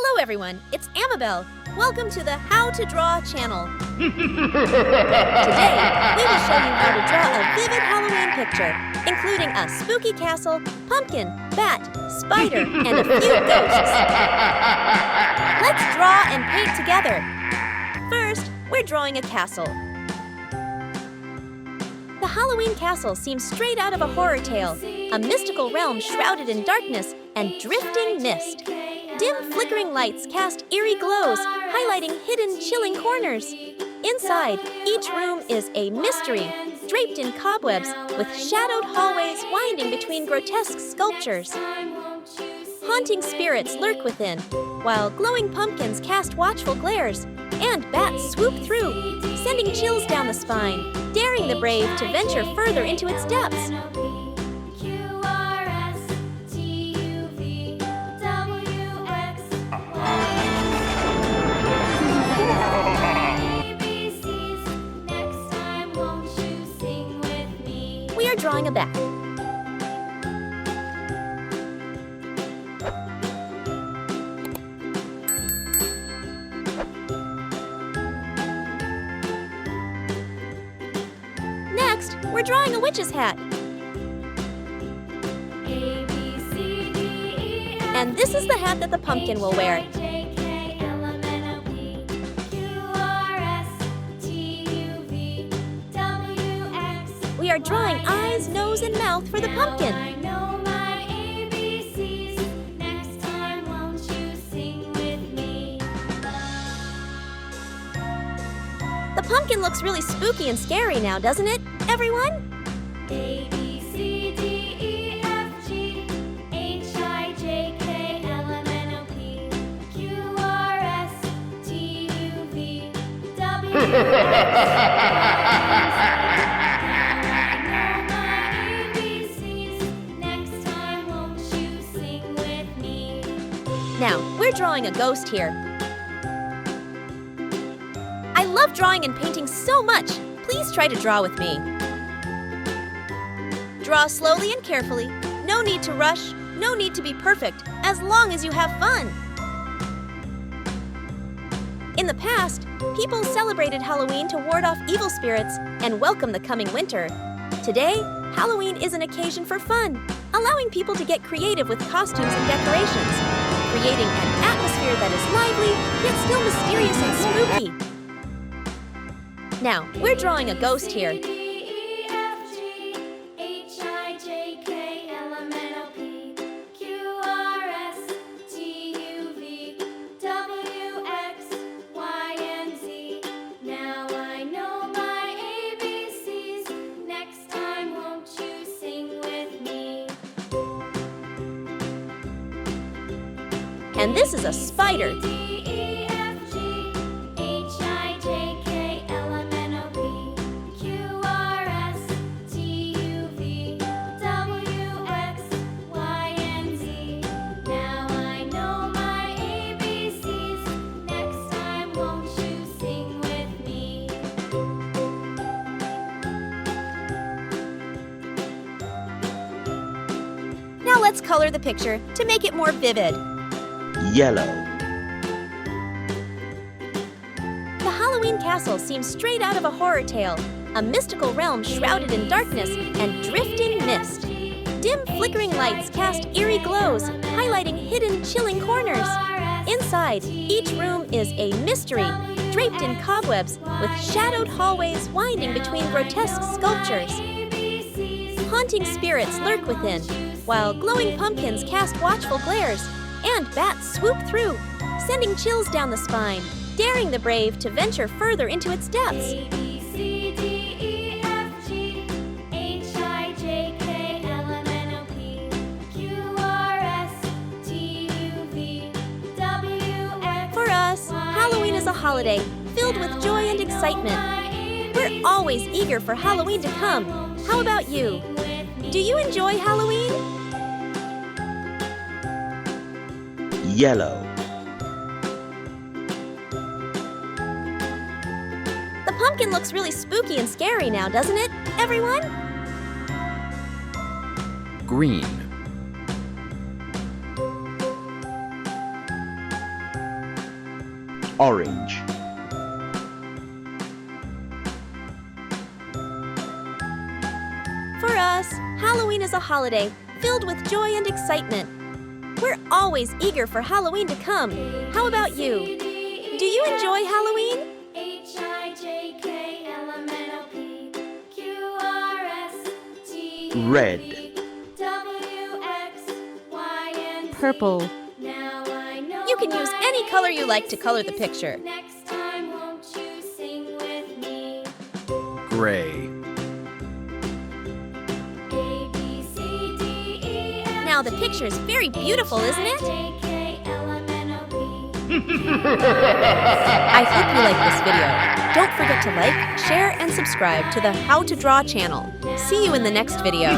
Hello everyone, it's Amabel. Welcome to the How to Draw channel. Today, we will show you how to draw a vivid Halloween picture, including a spooky castle, pumpkin, bat, spider, and a few ghosts. Let's draw and paint together. First, we're drawing a castle. The Halloween castle seems straight out of a horror tale, a mystical realm shrouded in darkness and drifting mist. Dim, flickering lights cast eerie glows, highlighting hidden, chilling corners. Inside, each room is a mystery, draped in cobwebs, with shadowed hallways winding between grotesque sculptures. Haunting spirits lurk within, while glowing pumpkins cast watchful glares, and bats swoop through, sending chills down the spine, daring the brave to venture further into its depths. We are drawing a bat. Next, we're drawing a witch's hat. And this is the hat that the pumpkin will wear. We are drawing eyes, nose, and mouth for the pumpkin. The pumpkin looks really spooky and scary now, doesn't it, everyone? A, B, C, D, E, F, G, H, I, J, K, L, M, N, O, P, Q, R, S, T, U, V, W, Now, we're drawing a ghost here. I love drawing and painting so much. Please try to draw with me. Draw slowly and carefully. No need to rush, no need to be perfect, as long as you have fun. In the past, people celebrated Halloween to ward off evil spirits and welcome the coming winter. Today, Halloween is an occasion for fun, allowing people to get creative with costumes and decorations, creating an atmosphere that is lively, yet still mysterious and spooky. Now, we're drawing a ghost here. And this is a spider. Now let's color the picture to make it more vivid. Yellow. The Halloween castle seems straight out of a horror tale, a mystical realm shrouded in darkness and drifting mist. Dim, flickering lights cast eerie glows, highlighting hidden, chilling corners. Inside, each room is a mystery, draped in cobwebs, with shadowed hallways winding between grotesque sculptures. Haunting spirits lurk within, while glowing pumpkins cast watchful glares, and bats swoop through, sending chills down the spine, daring the brave to venture further into its depths. A, B, C, D, E, F, G, H, I, J, K, L, M, N, O, P, Q, R, S, T, U, V, W, X. For us, Halloween is a holiday filled with joy and excitement. We're always eager for Halloween to come. How about you? Do you enjoy Halloween? Yellow. The pumpkin looks really spooky and scary now, doesn't it, everyone? Green. orange. For us, Halloween is a holiday filled with joy and excitement. We're always eager for Halloween to come. How about you? Do you enjoy Halloween? Red. Purple. You can use any color you like to color the picture. Gray. Now the picture is very beautiful, isn't it? I hope you like this video. Don't forget to like, share, and subscribe to the How to Draw channel. See you in the next video.